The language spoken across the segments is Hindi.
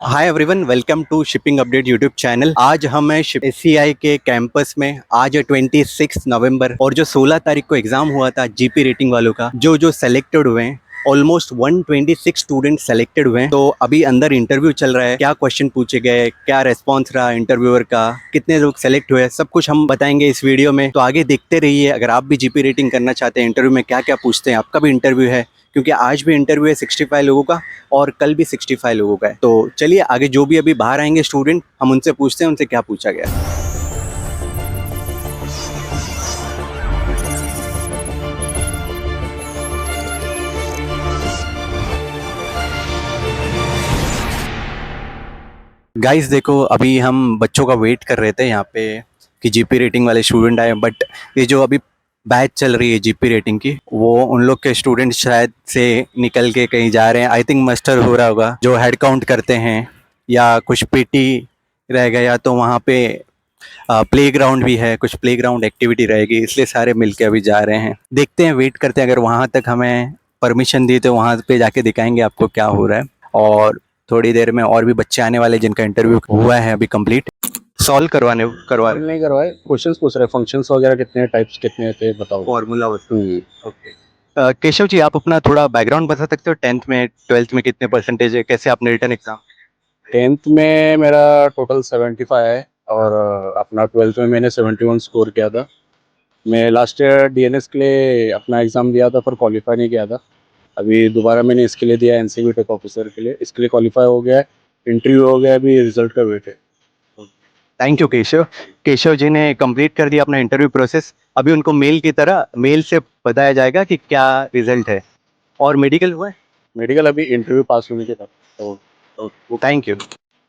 Hi everyone, welcome to shipping update YouTube channel. आज हम हैं एससीआई के कैंपस में। आज है 26 नवंबर और जो 16 तारीख को एग्जाम हुआ था जीपी रेटिंग वालों का, जो सेलेक्टेड हुए हैं ऑलमोस्ट 126 स्टूडेंट सेलेक्टेड हुए हैं। तो अभी अंदर इंटरव्यू चल रहा है। क्या क्वेश्चन पूछे गए, क्या रेस्पॉन्स रहा इंटरव्यूअर का, कितने लोग सेलेक्ट हुए, सब कुछ हम बताएंगे इस वीडियो में। तो आगे देखते रहिए। अगर आप भी जीपी रेटिंग करना चाहते हैं, इंटरव्यू में क्या क्या पूछते हैं, आपका भी इंटरव्यू है, क्योंकि आज भी इंटरव्यू है 65 लोगों का और कल भी 65 लोगों का है। तो चलिए आगे जो भी अभी बाहर आएंगे स्टूडेंट, हम उनसे पूछते हैं उनसे क्या पूछा गया। गाइस देखो, अभी हम बच्चों का वेट कर रहे थे यहाँ पे कि जीपी रेटिंग वाले स्टूडेंट आए, बट ये जो अभी बैच चल रही है जीपी रेटिंग की, वो उन लोग के स्टूडेंट शायद से निकल के कहीं जा रहे हैं। आई थिंक मस्टर हो रहा होगा, जो हेड काउंट करते हैं, या कुछ पीटी रह गया, या तो वहाँ पे प्ले ग्राउंड भी है, कुछ प्ले ग्राउंड एक्टिविटी रहेगी, इसलिए सारे मिलके अभी जा रहे हैं। देखते हैं, वेट करते हैं। अगर वहाँ तक हमें परमिशन दी तो वहाँ पे जाके दिखाएंगे आपको क्या हो रहा है। और थोड़ी देर में और भी बच्चे आने वाले जिनका इंटरव्यू हुआ है अभी कंप्लीट, सॉल्व करवा सॉल्व नहीं करवाए, क्वेश्चंस पूछ रहे, फंक्शंस वगैरह कितने टाइप्स कितने थे बताओ। फॉर्मूला। ओके। केशव जी, आप अपना थोड़ा बैकग्राउंड बता सकते हो? 10th में 12th में कितने परसेंटेज है, कैसे आपने रिटर्न एग्जाम? 10th में मेरा टोटल 75 है और अपना 12th में मैंने 71 स्कोर किया था। मैं लास्ट ईयर डीएनएस के लिए अपना एग्ज़ाम दिया था पर क्वालिफाई नहीं किया था। अभी दोबारा मैंने इसके लिए दिया, एनसीबी टेक ऑफिसर के लिए, इसके लिए क्वालिफाई हो गया है, इंटरव्यू हो गया, अभी रिजल्ट का वेट है। Thank you Keshav. केशव जी ने कंप्लीट कर दिया अपना इंटरव्यू प्रोसेस। अभी उनको मेल की तरह मेल से बताया जाएगा कि क्या रिजल्ट है। और मेडिकल हुआ है? मेडिकल अभी इंटरव्यू पास होने के बाद। तो थैंक यू।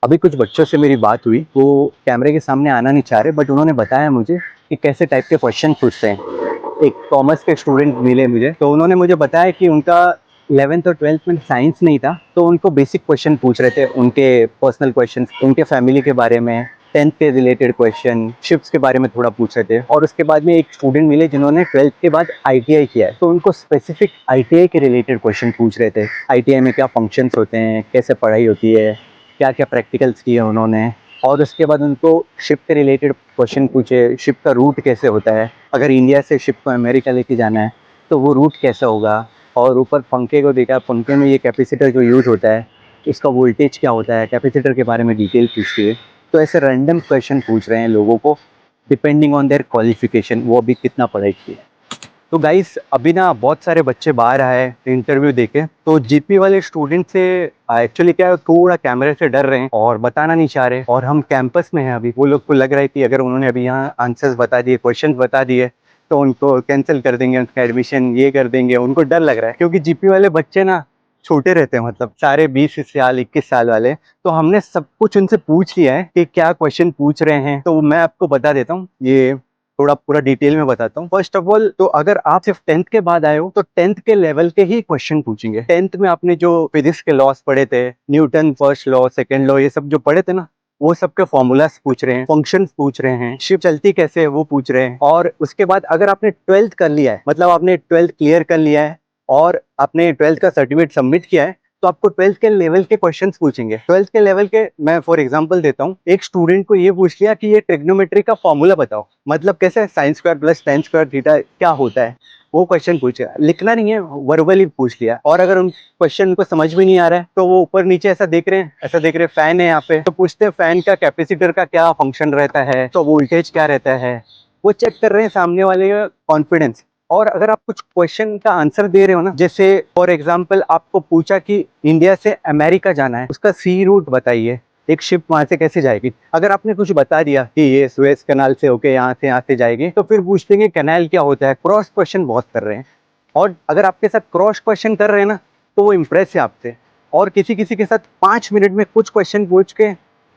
अभी कुछ बच्चों से मेरी बात हुई, वो कैमरे के सामने आना नहीं चाह रहे, बट उन्होंने बताया मुझे कि कैसे टाइप के क्वेश्चन पूछते हैं। एक कॉमर्स के स्टूडेंट मिले मुझे, तो उन्होंने मुझे बताया कि उनका 11th और 12th में साइंस नहीं था, तो उनको बेसिक क्वेश्चन पूछ रहे थे, उनके पर्सनल क्वेश्चन, उनके फैमिली के बारे में, 10th के रिलेटेड क्वेश्चन, शिफ्ट्स के बारे में थोड़ा पूछ रहे थे। और उसके बाद में एक स्टूडेंट मिले जिन्होंने 12th के बाद आईटीआई किया है, तो उनको स्पेसिफिक आईटीआई के रिलेटेड क्वेश्चन पूछ रहे थे। आईटीआई में क्या फंक्शंस होते हैं, कैसे पढ़ाई होती है, क्या क्या प्रैक्टिकल्स किए उन्होंने। और उसके बाद उनको शिप के रिलेटेड क्वेश्चन पूछे, शिप का रूट कैसे होता है, अगर इंडिया से शिप को अमेरिका लेके जाना है तो वो रूट कैसा होगा। और ऊपर पंखे को देखा, पंखे में ये कैपेसिटर जो यूज़ होता है, इसका वोल्टेज क्या होता है, कैपेसिटर के बारे में डिटेल पूछती है। तो ऐसे रैंडम क्वेश्चन पूछ रहे हैं लोगों को, डिपेंडिंग ऑन देयर क्वालिफिकेशन, वो अभी कितना पढ़ाई की है। तो गाइस, अभी ना बहुत सारे बच्चे बाहर आए इंटरव्यू देके, तो जीपी वाले स्टूडेंट से एक्चुअली क्या है, थोड़ा कैमरे से डर रहे हैं और बताना नहीं चाह रहे। और हम कैंपस में हैं अभी, वो लोग को लग रहा है कि अगर उन्होंने अभी यहाँ आंसर्स बता दिए, क्वेश्चंस बता दिए, तो उनको कैंसिल कर देंगे, उनका एडमिशन ये कर देंगे। उनको डर लग रहा है क्योंकि जीपी वाले बच्चे ना छोटे रहते हैं, मतलब सारे 20 साल 21 साल वाले। तो हमने सब कुछ उनसे पूछ लिया है कि क्या क्वेश्चन पूछ रहे हैं, तो मैं आपको बता देता हूँ, ये थोड़ा पूरा डिटेल में बताता हूँ। फर्स्ट ऑफ ऑल, तो अगर आप सिर्फ 10th के बाद आए हो तो 10th के लेवल के ही क्वेश्चन पूछेंगे। 10th में आपने जो फिजिक्स के लॉस पढ़े थे, Newton first law, second law, ये सब जो पढ़े थे ना, वो सब के फॉर्मूलाज पूछ रहे हैं, फंक्शंस पूछ रहे हैं, शिप चलती कैसे है वो पूछ रहे हैं। और उसके बाद अगर आपने 12th कर लिया है, मतलब आपने 12th क्लियर कर लिया है और आपने 12th का सर्टिफिकेट सबमिट किया है, तो आपको 12th के लेवल के क्वेश्चंस पूछेंगे। 12th के लेवल के, मैं फॉर एग्जांपल देता हूँ, एक स्टूडेंट को ये पूछ लिया कि ये ट्रिग्नोमेट्री का फॉर्मूला बताओ, मतलब कैसे sine square plus ten square theta क्या होता है, वो क्वेश्चन पूछा। लिखना नहीं है, वर्बली पूछ लिया। और अगर उन क्वेश्चन को समझ में नहीं आ रहा है, तो वो ऊपर नीचे ऐसा देख रहे हैं, ऐसा देख रहे हैं, फैन है यहाँ पे, तो पूछते हैं फैन का कैपेसिटर का क्या फंक्शन रहता है, तो वोल्टेज क्या रहता है, वो चेक कर रहे हैं सामने वाले का कॉन्फिडेंस। और अगर आप कुछ क्वेश्चन का आंसर दे रहे हो ना, जैसे फॉर एग्जांपल आपको पूछा कि इंडिया से अमेरिका जाना है, उसका सी रूट बताइए, एक शिप वहां से कैसे जाएगी। अगर आपने कुछ बता दिया कि ये सुएज कैनाल से होके यहाँ से जाएगी, तो फिर पूछते हैं कैनाल क्या होता है। क्रॉस क्वेश्चन बहुत कर रहे हैं, और अगर आपके साथ क्रॉस क्वेश्चन कर रहे हैं ना, तो वो इम्प्रेस है आपसे। और किसी किसी के साथ 5 मिनट में कुछ क्वेश्चन पूछ के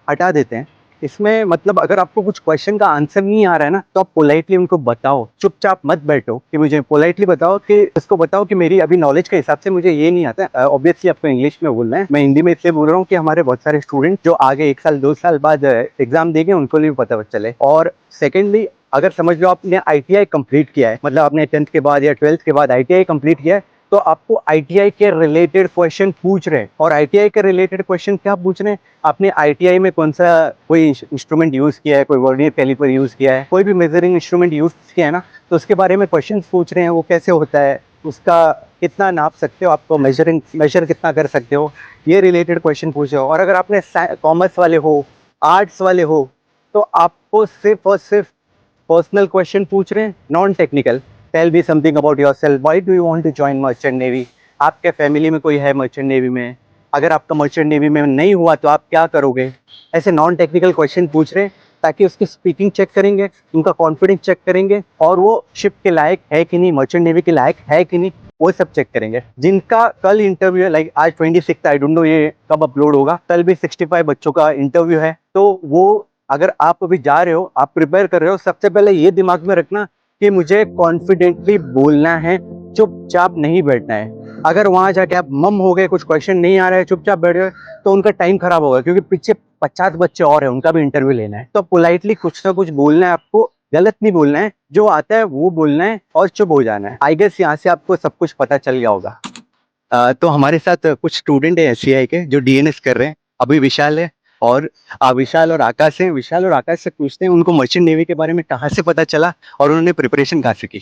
हटा देते हैं। इसमें मतलब अगर आपको कुछ क्वेश्चन का आंसर नहीं आ रहा है ना, तो आप पोलाइटली उनको बताओ, चुपचाप मत बैठो कि मुझे पोलाइटली बताओ, कि इसको बताओ कि मेरी अभी नॉलेज के हिसाब से मुझे ये नहीं आता है। ऑब्वियसली आपको इंग्लिश में बोलना है, मैं हिंदी में इसलिए बोल रहा हूँ कि हमारे बहुत सारे स्टूडेंट जो आगे 1 साल 2 साल बाद एग्जाम देंगे, उनको भी पता चले। और सेकेंडली, अगर समझ लो आपने आईटीआई कंप्लीट किया है, मतलब आपने 10th के बाद या 12th के बाद आईटीआई कंप्लीट किया है, तो आपको आईटीआई के रिलेटेड क्वेश्चन पूछ रहे हैं। और आईटीआई के रिलेटेड क्वेश्चन क्या पूछ रहे हैं, आपने आईटीआई में कौन सा कोई इंस्ट्रूमेंट यूज किया है, कोई वर्नियर कैलिपर यूज किया है, कोई भी मेजरिंग इंस्ट्रूमेंट यूज किया है ना, तो उसके बारे में क्वेश्चन पूछ रहे हैं। वो कैसे होता है, उसका कितना नाप सकते हो, आपको मेजर कितना कर सकते हो, ये रिलेटेड क्वेश्चन पूछे हो। और अगर आपने कॉमर्स वाले हो, आर्ट्स वाले हो, तो आपको सिर्फ और सिर्फ पर्सनल क्वेश्चन पूछ रहे हैं, non technical. Tell me something about yourself, why do you want to join merchant navy, आपके फैमिली में कोई है मर्चेंट नेवी में, अगर आपका मर्चेंट नेवी में नहीं हुआ तो आप क्या करोगे। ऐसे नॉन टेक्निकल क्वेश्चन पूछ रहे हैं ताकि उसकी स्पीकिंग चेक करेंगे, उनका कॉन्फिडेंस चेक करेंगे, और वो शिप के लायक है कि नहीं, मर्चेंट नेवी के लायक है कि नहीं, वो सब चेक करेंगे। जिनका कल इंटरव्यू है, लाइक आज 26, आई डोंट नो ये कब अपलोड होगा, कल भी 65 बच्चों का इंटरव्यू है। तो वो अगर आप अभी जा रहे हो, आप प्रिपेयर कर रहे हो, सबसे पहले ये दिमाग में रखना कि मुझे कॉन्फिडेंटली बोलना है, चुपचाप नहीं बैठना है। अगर वहां जाके आप मम हो गए, कुछ क्वेश्चन नहीं आ रहा है, चुपचाप बैठ गए, तो उनका टाइम खराब होगा, क्योंकि पीछे 50 बच्चे और हैं, उनका भी इंटरव्यू लेना है। तो पोलाइटली कुछ ना कुछ बोलना है आपको, गलत नहीं बोलना है, जो आता है वो बोलना है और चुप हो जाना है। आई गेस यहाँ से आपको सब कुछ पता चल गया होगा। तो हमारे साथ कुछ स्टूडेंट है एससीआई के जो डीएनएस कर रहे हैं। अभी विशाल है और विशाल और आकाश है। विशाल और आकाश से पूछते हैं उनको मर्चेंट नेवी के बारे में कहाँ से पता चला और उन्होंने प्रिपरेशन कहाँ से की।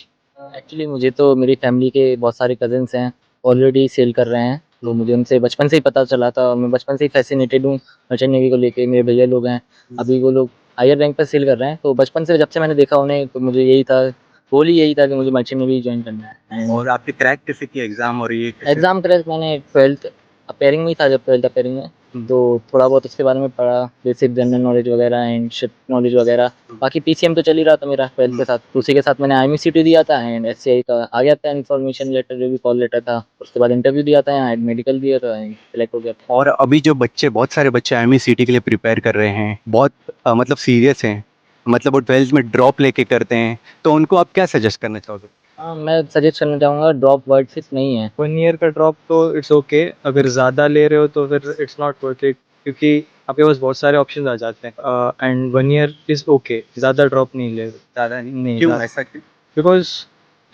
एक्चुअली मुझे तो मेरी फैमिली के बहुत सारे कज़न्स हैं, ऑलरेडी सेल कर रहे हैं, तो मुझे उनसे बचपन से ही पता चला था। मैं बचपन से ही फैसिनेटेड हूँ मर्चेंट नेवी को लेके। मेरे भैया लोग हैं, अभी वो लोग हायर रैंक पर सेल कर रहे हैं, तो बचपन से जब से मैंने देखा उन्हें, तो मुझे यही था, गोल ही यही था कि मुझे मर्चेंट नेवी ज्वाइन करना है। और आपने क्रैक कैसे किया एग्जाम, और ये एग्ज़ाम क्रैक मैंने 12th अपेयरिंग में ही था, जब 12th अपेयरिंग में, तो थोड़ा बहुत उसके बारे में पढ़ा, बेसिक जनरल नॉलेज वगैरह एंड शिप नॉलेज वगैरह। बाकी पीसीएम तो चल ही रहा था मेरा 12th के साथ। उसी के साथ मैंने IMCT दिया था एंड एससीआई का आ गया था इन्फॉर्मेशन लेटर, जो भी कॉल लेटर था। उसके बाद इंटरव्यू दिया था, यहाँ मेडिकल दिया था, सेलेक्ट हो गया था। और अभी जो बच्चे, बहुत सारे बच्चे IMCT के लिए प्रिपेयर कर रहे हैं, बहुत मतलब सीरियस हैं, मतलब वो 12th में ड्रॉप लेके करते हैं, तो उनको आप क्या सजेस्ट करना चाहोगे। हाँ, मैं सजेस्ट करना चाहूँगा, ड्रॉप वर्ड फिट नहीं है। 1 ईयर का ड्रॉप तो इट्स ओके, अगर ज़्यादा ले रहे हो तो फिर इट्स नॉट वर्थ इट, क्योंकि आपके पास बहुत सारे ऑप्शन आ जाते हैं। एंड 1 ईयर इज़ ओके, ज़्यादा ड्रॉप नहीं ले, ज़्यादा नहीं, क्यों ऐसा क्यों? बिकॉज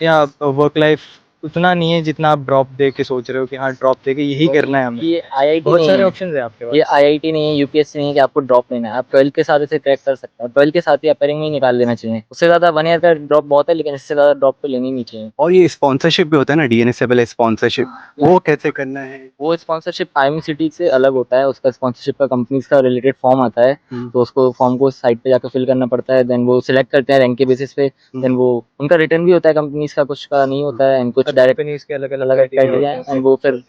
या वर्क लाइफ उतना नहीं है जितना आप ड्रॉप दे के सोच रहे हो कि हाँ ड्रॉप दे के यही करना है हमें। ये IIT बहुत नहीं सारे है, ऑप्शन है आपके ये पास। IIT नहीं है, यूपीएससी नहीं है कि आपको ड्रॉप लेना है। आप 12th के साथ इसे क्रैक कर सकते हो, 12th के साथ ही अपेयरिंग में ही निकाल लेना चाहिए। उससे ज़्यादा 1 ईयर का ड्रॉप बहुत है, लेकिन इससे ज़्यादा ड्रॉप तो लेनी नहीं चाहिए। और ये स्पॉन्सरशिप भी होता है ना, डीएनएस वाले स्पॉन्सरशिप, वो कैसे करना है। वो स्पॉन्सरशिप IMCT से अलग होता है, उसका स्पॉन्सरशिप का कंपनीज का रिलेटेड फॉर्म आता है, तो उसको फॉर्म को साइट पे जाकर फिल करना पड़ता है। देन वो सिलेक्ट करते हैं रैंक के बेसिस पे। देन वो उनका रिटर्न भी होता है, कंपनीज का कुछ का नहीं होता है, एंड कुछ डायरेक्ट कंपनीज के अलग अलग क्राइटेरिया है। एंड वो फिर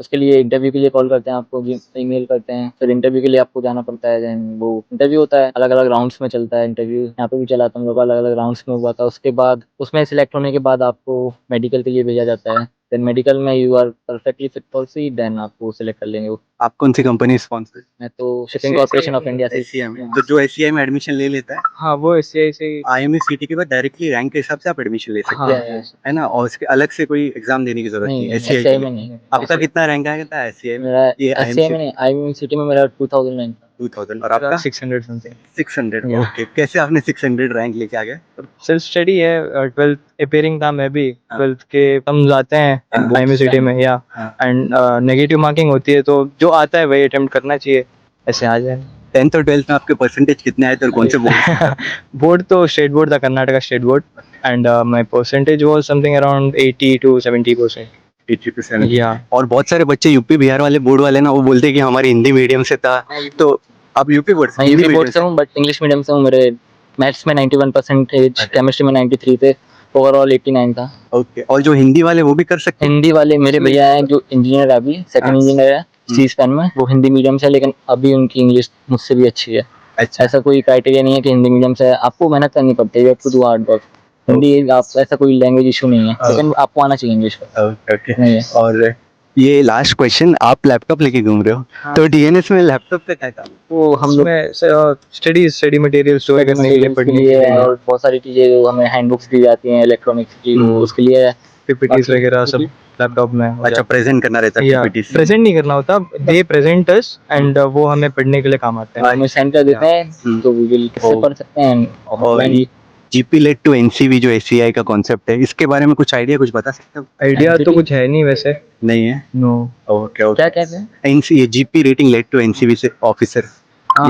उसके लिए इंटरव्यू के लिए कॉल करते हैं आपको, ईमेल करते हैं, फिर इंटरव्यू के लिए आपको जाना पड़ता है। देन वो इंटरव्यू होता है, अलग अलग राउंड्स में चलता है इंटरव्यू। यहाँ पे भी चला था हम लोग का, अलग अलग राउंड्स में हुआ था। उसके बाद उसमें सिलेक्ट होने के बाद आपको मेडिकल के लिए भेजा जाता है। देन मेडिकल में you are perfectly fit for sea, then आपको सिलेक्ट कर लेंगे वो। आप कौन सी कंपनी स्पॉन्सर। मैं तो शिपिंग कॉर्पोरेशन ऑफ इंडिया से। एससीआई में, तो जो एससीआई में एडमिशन ले लेता है, हाँ वो SCI से IMCT के बाद डायरेक्टली रैंक के हिसाब से आप एडमिशन ले सकते हाँ। हैं, है ना। और उसके अलग से कोई एग्जाम देने की जरूरत नहीं है एससीआई SCI के में लिए। नहीं। आपका कितना रैंक आया था एससीआई में। मेरा ये SCI में नहीं, IMCT में मेरा 2009। 2000, और आपका 600 समथिंग। 600। Yeah. ओके, कैसे आपने 600 रैंक लेके आ गए। सेल्फ स्टडी है। 12th अपेयरिंग था मैं भी, 12th के हम जाते हैं IMCT में, या हाँ। एंड नेगेटिव मार्किंग होती है, तो जो आता है वही अटेम्प्ट करना चाहिए, ऐसे आ जाए। 10th और 12th में आपके परसेंटेज कितने आए थे और कौन से बोर्ड। बोर्ड तो स्टेट बोर्ड था, Karnataka state board, and my percentage was something around 80 to 70%। 80%। या और बहुत सारे बच्चे यूपी बिहार वाले बोर्ड वाले ना, वो बोलते हैं कि हमारे हिंदी मीडियम से था, तो आप यूपी बोर्ड से। मैं यूपी बोर्ड से हूँ, बट इंग्लिश मीडियम से हूँ। मेरे मैथ्स में 91%, केमिस्ट्री में 93 थे, ओवरऑल 89 था। ओके, और जो हिंदी वाले वो भी कर सकते हैं। हिंदी वाले मेरे भैया हैं जो इंजीनियर है, अभी सेकंड इंजीनियर है सी स्पैन में, वो हिंदी मीडियम से है, लेकिन अभी उनकी इंग्लिश मुझसे भी अच्छी है। अच्छा, ऐसा कोई क्राइटेरिया नहीं है कि हिंदी मीडियम से है, आपको मेहनत करनी पड़ती है, you have to do hard work. Hindi आप ऐसा कोई लैंग्वेज इशू नहीं है, लेकिन आपको आना चाहिए इंग्लिश का। ओके। नहीं है। और ये लास्ट क्वेश्चन, आप लैपटॉप लेके घूम रहे हो, तो डीएनएस में लैपटॉप पे क्या था। वो हम लोग में स्टडी मटेरियल स्टोर करने के लिए, उसके पढ़ने के लिए लिए, और बहुत सारी चीजें जो हमें हैंडबुक्स दी जाती हैं इलेक्ट्रॉनिक्स की, वो उसके लिए है। PPTs वगैरह सब लैपटॉप में हो अच्छा, जाता प्रेजेंट करना रहता है। है या PPT। प्रेजेंट नहीं करना होता, दे प्रेजेंट अस, एंड वो हमें पढ़ने के लिए काम आते हैं। हमें सेंड कर देते हैं, तो वी विल किससे पढ़ सकते हैं और offline. GP led to NCV जो एसीआई का कॉन्सेप्ट है, इसके बारे में कुछ आइडिया कुछ बता सकते हो? आइडिया तो NCT कुछ है नहीं वैसे। नहीं है। नो। Okay okay. क्या कहते हैं? NC GP rating led to NCV से ऑफिसर।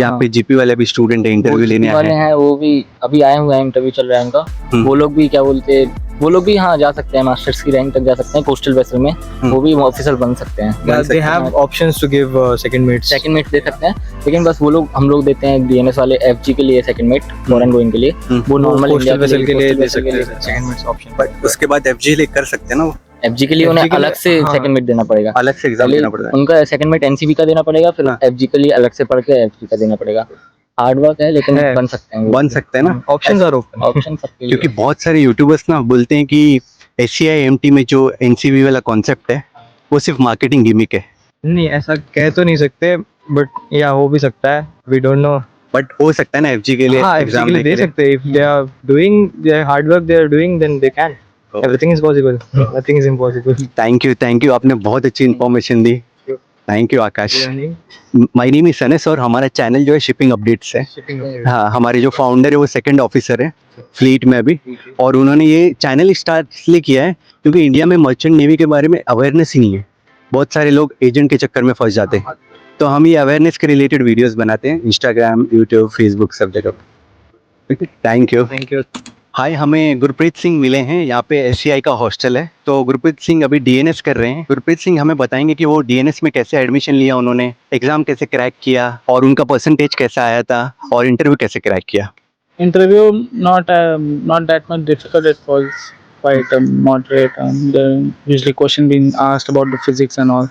यहाँ पे जीपी वाले भी स्टूडेंट है, इंटरव्यू लेने आए वाले हैं। हैं, वो भी अभी आए हुए हैं, इंटरव्यू चल रहा है उनका। वो लोग भी क्या बोलते हैं, वो लोग भी हाँ जा सकते हैं, मास्टर्स की रैंक तक जा सकते हैं पोस्टल बेसिस में, वो भी ऑफिसर बन सकते हैं। They have options to give second mates. Second mate दे सकते हैं, लेकिन बस वो लोग हम लोग देते हैं डीएनएस वाले एफजी के लिए सेकंड मेट, फॉरेन गोइंग के लिए। वो नॉर्मल इंडिया पोस्टल वेसल के लिए दे postal सकते vessel हैं सेकंड मेट्स ऑप्शन। बट उसके बाद एफजी ले कर सकते हैं ना वो? एफजी के लिए उन्हें FG के लिए- अलग से हाँ। सेकंड मेट देना पड़ेगा। अलग से एग्जाम पहले देना पड़ता है। उनका सेकंड मेट एनसीबी का देना पड़ेगा, फिर हाँ। एफजी के लिए अलग से पढ़ के एफजी का देना पड़ेगा। हार्ड वर्क है, लेकिन है। बन सकते हैं वो। बन सकते हैं ना? Options are open. ऑप्शन सबके लिए। क्योंकि बहुत सारे यूट्यूबर्स ना बोलते हैं कि एसीआई एमटी में जो एनसीवी वाला कॉन्सेप्ट है वो सिर्फ मार्केटिंग गिमिक है। नहीं ऐसा कह तो नहीं सकते, बट या हो भी सकता है, वी डोंट नो। बट हो सकता है ना एफजी के लिए हाँ, एग्जाम के लिए दे सकते हैं। If they are doing their hard work, they are doing, then they can. Oh. Everything is possible, nothing is impossible. Thank you, आपने बहुत अच्छी इन्फॉर्मेशन दी। Thank you Akash. My name is सनेस और हमारा चैनल जो है शिपिंग अपडेट्स है। हाँ, हमारे जो फाउंडर है वो सेकंड ऑफिसर है फ्लीट में अभी, और उन्होंने ये चैनल स्टार्ट इसलिए किया है क्योंकि इंडिया में मर्चेंट नेवी के बारे में अवेयरनेस ही नहीं है। बहुत सारे लोग एजेंट के चक्कर में फंस जाते हैं, तो हम ये अवेयरनेस के रिलेटेड वीडियोस बनाते हैं इंस्टाग्राम, यूट्यूब, फेसबुक सब जगह। Thank you. Thank you. Hi, हमें गुरप्रीत सिंह मिले हैं, यहाँ पे एससीआई का हॉस्टल है। तो गुरप्रीत सिंह अभी डीएनएस कर रहे हैं। गुरप्रीत सिंह हमें बताएंगे कि वो डीएनएस में कैसे एडमिशन लिया उन्होंने, एग्जाम कैसे क्रैक किया और उनका परसेंटेज कैसा आया था और इंटरव्यू कैसे क्रैक किया। Interview not that much difficult. It was quite moderate. The usually question being asked about the physics and all.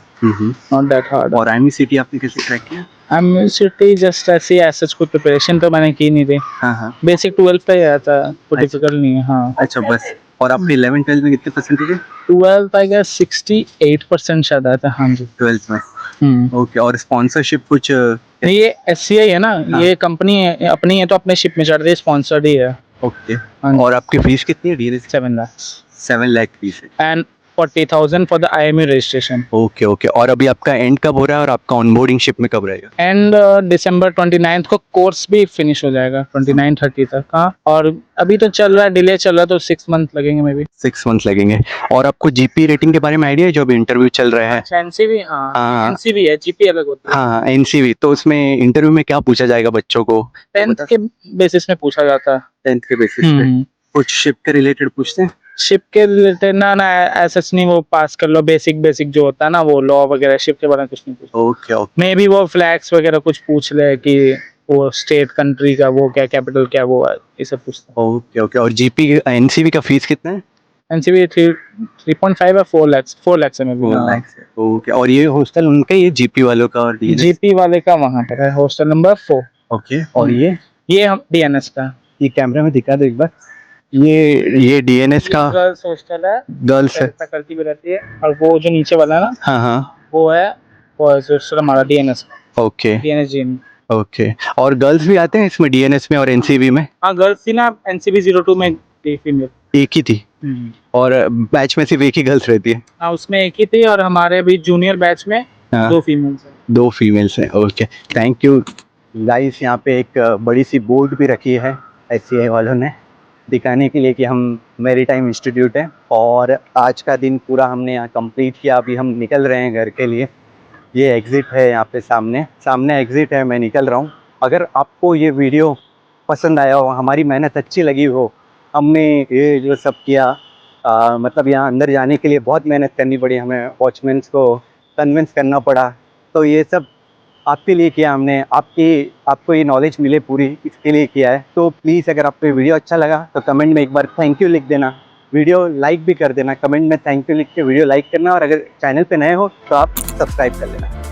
Not that hard. और एमईसीटी आपने कैसे क्रैक किया? I'm city just ऐसे as such कुछ preparation तो मैंने की नहीं थी. हाँ हाँ। Basic 12 पे आया था, कोई difficult नहीं है. हाँ. अच्छा बस। और आपके 11th-12th में कितने परसेंटेज है? 12 I guess 68% शायद आया था. हाँ जी. 12th में। ओके, और स्पॉन्सरशिप कुछ? ये SCI है ना, ये कंपनी है अपनी है, तो अपने शिप में चढ़ रही, स्पॉन्सर्ड ही है. ओके। हाँ जी. और आपकी फीस कितनी है डीएनएस? 7 lakhs 7 लाख फीस है। and 40,000 for the IME registration. Okay okay. और अभी आपका एंड कब हो रहा है और आपका ऑनबोर्डिंग शिप में कब रहेगा? एंड दिसंबर 29 को कोर्स भी फिनिश हो जाएगा, 29-30 तक. हाँ, और अभी तो चल रहा है, डिले चल रहा है, तो 6 मंथ लगेंगे मे बी. 6 मंथ्स लगेंगे। और आपको जीपी रेटिंग के बारे में आइडिया है जो अभी इंटरव्यू चल रहा है? एनसीवी. हाँ। हाँ, एनसीवी है, जीपी अलग होता है. हाँ, एनसीवी। तो उसमें इंटरव्यू में क्या पूछा जाएगा बच्चों को? 10th के बेसिस में पूछा जाता है. 10th के बेसिस पे कुछ शिप के रिलेटेड पूछते हैं? शिप के रिलेटेड ना ऐसा नहीं, वो पास कर लो, बेसिक जो होता है ना, वो लॉ वगैरह, शिप के बारे में कुछ नहीं पूछते. Okay okay. मे बी वो फ्लैग्स वगैरह कुछ पूछ ले कि वो स्टेट कंट्री का वो क्या कैपिटल क्या वो है, ये सब पूछते हैं. Okay okay. और जीपी एनसीवी का फीस कितना है? एनसीवी 3.5 या 4 lakhs है मे बी. 4 लाख से। ओके। और ये हॉस्टल उनका ही है जीपी वालों का? और डीएनएस? जीपी वाले का वहाँ पर है, हॉस्टल नंबर 4. ओके। और ये हम डीएनएस का. ये कैमरा में दिखा दो एक बार। ये डीएनएस का गर्ल्स हॉस्टल है, गर्ल्स है। फैकल्टी भी रहती है. और वो जो नीचे वाला है ना, हाँ हाँ। वो है बॉयज हॉस्टल हमारा, डीएनएस ओके डीएनएस जी में. ओके। और गर्ल्स भी आते हैं इसमें डीएनएस में और एनसीवी में? हाँ, गर्ल्स थी ना, एनसीबी 02 में थी फीमेल. एक ही थी? और बैच में सिर्फ एक ही गर्ल्स रहती है? हाँ, उसमें एक ही थी, और हमारे अभी जूनियर बैच में हाँ। 2 फीमेल्स हैं. 2 फीमेल्स हैं। Okay, thank you guys. यहाँ पे एक बड़ी सी बोर्ड भी रखी है एससीआई वालों ने, दिखाने के लिए कि हम मैरीटाइम इंस्टीट्यूट है। और आज का दिन पूरा हमने यहाँ कंप्लीट किया। अभी हम निकल रहे हैं घर के लिए। ये एग्ज़िट है यहाँ पे, सामने एग्ज़िट है, मैं निकल रहा हूँ। अगर आपको ये वीडियो पसंद आया हो, हमारी मेहनत अच्छी लगी हो, हमने ये जो सब किया, मतलब यहाँ अंदर जाने के लिए बहुत मेहनत करनी पड़ी हमें, वॉचमैन्स को कन्विंस करना पड़ा, तो ये सब आपके लिए किया हमने, आपको ये नॉलेज मिले पूरी, इसके लिए किया है। तो प्लीज़ अगर आपको वीडियो अच्छा लगा तो कमेंट में एक बार थैंक यू लिख देना, वीडियो लाइक भी कर देना, कमेंट में थैंक यू लिख के वीडियो लाइक करना, और अगर चैनल पे नए हो तो आप सब्सक्राइब कर लेना।